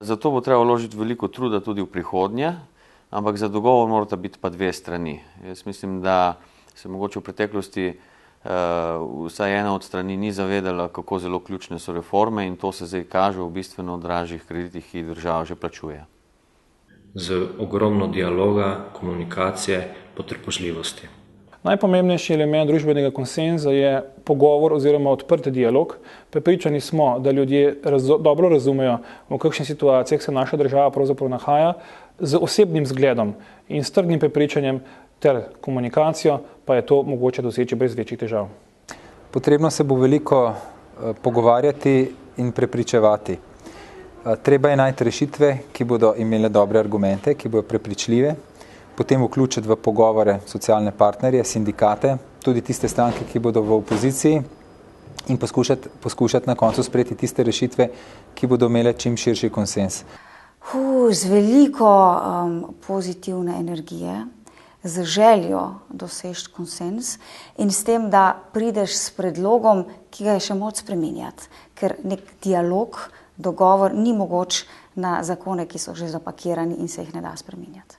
Zato bo treba vložiti veliko truda tudi v prihodnje, ampak za dogovor morata biti pa dve strani. Jaz mislim, da se mogoče v preteklosti vsaj ena od strani ni zavedala, kako zelo ključne so reforme in to se zdaj kaže v bistveno dražjih kreditih, ki jih država že plačuje. Z ogromno dialoga, komunikacije, potrpežljivosti. Najpomembnejši element družbenega konsenza je pogovor oziroma odprt dialog. Prepričani smo, da ljudje dobro razumejo, v kakšnih situacijah se naša država pravzaprav nahaja, z osebnim zgledom in s trdnim prepričanjem ter komunikacijo pa je to mogoče doseči brez večjih težav. Potrebno se bo veliko pogovarjati in prepričevati. Treba je najti rešitve, ki bodo imele dobre argumente, ki bodo prepričljive, potem vključiti v pogovore socialne partnerje, sindikate, tudi tiste stranke, ki bodo v opoziciji in poskušati na koncu sprejeti tiste rešitve, ki bodo imele čim širši konsens. Z veliko pozitivne energije, z željo doseči konsens in s tem, da prideš s predlogom, ki ga je še moč spreminjati, ker nek dialog, dogovor ni mogoč na zakone, ki so že zapakirani in se jih ne da spreminjati.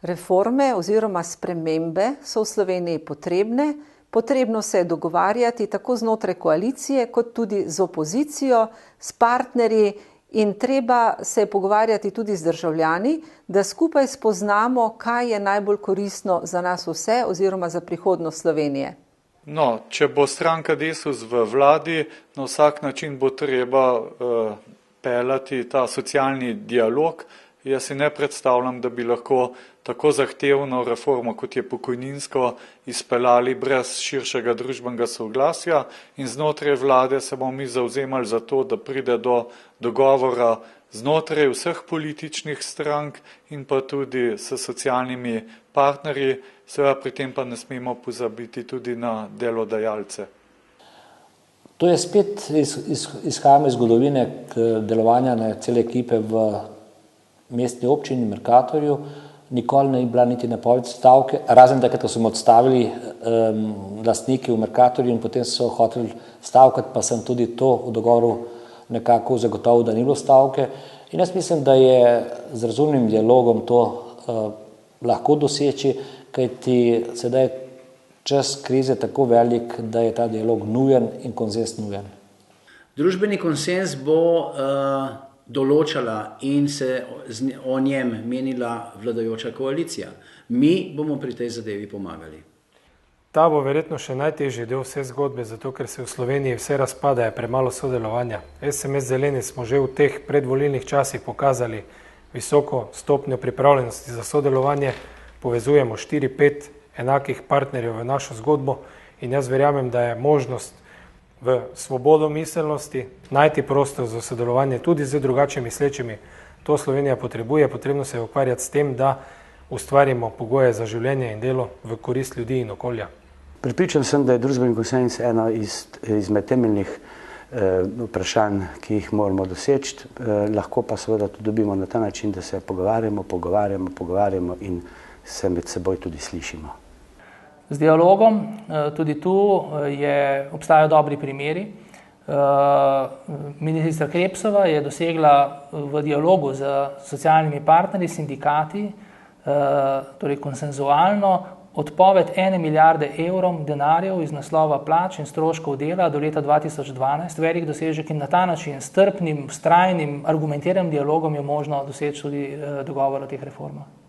Reforme oziroma spremembe so v Sloveniji potrebne. Potrebno se je dogovarjati tako znotraj koalicije, kot tudi z opozicijo, s partnerji in treba se je pogovarjati tudi z državljani, da skupaj spoznamo, kaj je najbolj koristno za nas vse oziroma za prihodnost Slovenije. No, če bo stranka Desus v vladi, na vsak način bo treba peljati ta socialni dialog. Jaz si ne predstavljam, da bi lahko tako zahtevno reformo, kot je pokojninsko, izpeljali brez širšega družbenega soglasja in znotraj vlade se bomo mi zavzemali za to, da pride do dogovora znotraj vseh političnih strank in pa tudi s socialnimi partnerji, seveda pri tem pa ne smemo pozabiti tudi na delodajalce. To je spet izhajamo iz zgodovine delovanja na cele ekipe v mestni občini Mercatorju. Nikoli ni bila niti napoved stavke, razen takrat, ko smo odstavili lastniki v Mercatorju in potem so hoteli stavkati, pa sem tudi to v dogovoru nekako zagotovil, da ni bilo stavke. In jaz mislim, da je z razumnim dialogom to lahko doseči, kajti sedaj čas krize tako velik, da je ta dialog nujen in konsens nujen. Družbeni konsens bo določala in se o njem menila vladajoča koalicija. Mi bomo pri tej zadevi pomagali. Ta bo verjetno še najtežji del vse zgodbe, zato ker se v Sloveniji vse razpada, je premalo sodelovanja. SMS Zeleni smo že v teh predvolilnih časih pokazali visoko stopnjo pripravljenosti za sodelovanje, povezujemo 4-5 enakih partnerjev v našo zgodbo in jaz verjamem, da je možnost v svobodo miselnosti, najti prostor za sodelovanje tudi z drugače mislečimi. To Slovenija potrebuje, potrebno se je ukvarjati s tem, da ustvarimo pogoje za življenje in delo v korist ljudi in okolja. Pripričan sem, da je družbeni konsens eno izmed temeljnih vprašanj, ki jih moramo doseči. Lahko pa seveda to dobimo na ta način, da se pogovarjamo in se med seboj tudi slišimo. Z dialogom, tudi tu obstajajo dobri primeri. Ministrica Krebsova je dosegla v dialogu z socialnimi partnerji, sindikati, torej konsenzualno, odpoved 1 milijarde evrov denarjev iz naslova plač in stroškov dela do leta 2012, velik dosežek in na ta način s strpnim, vztrajnim, argumentiranim dialogom je možno doseči tudi dogovor o teh reformah.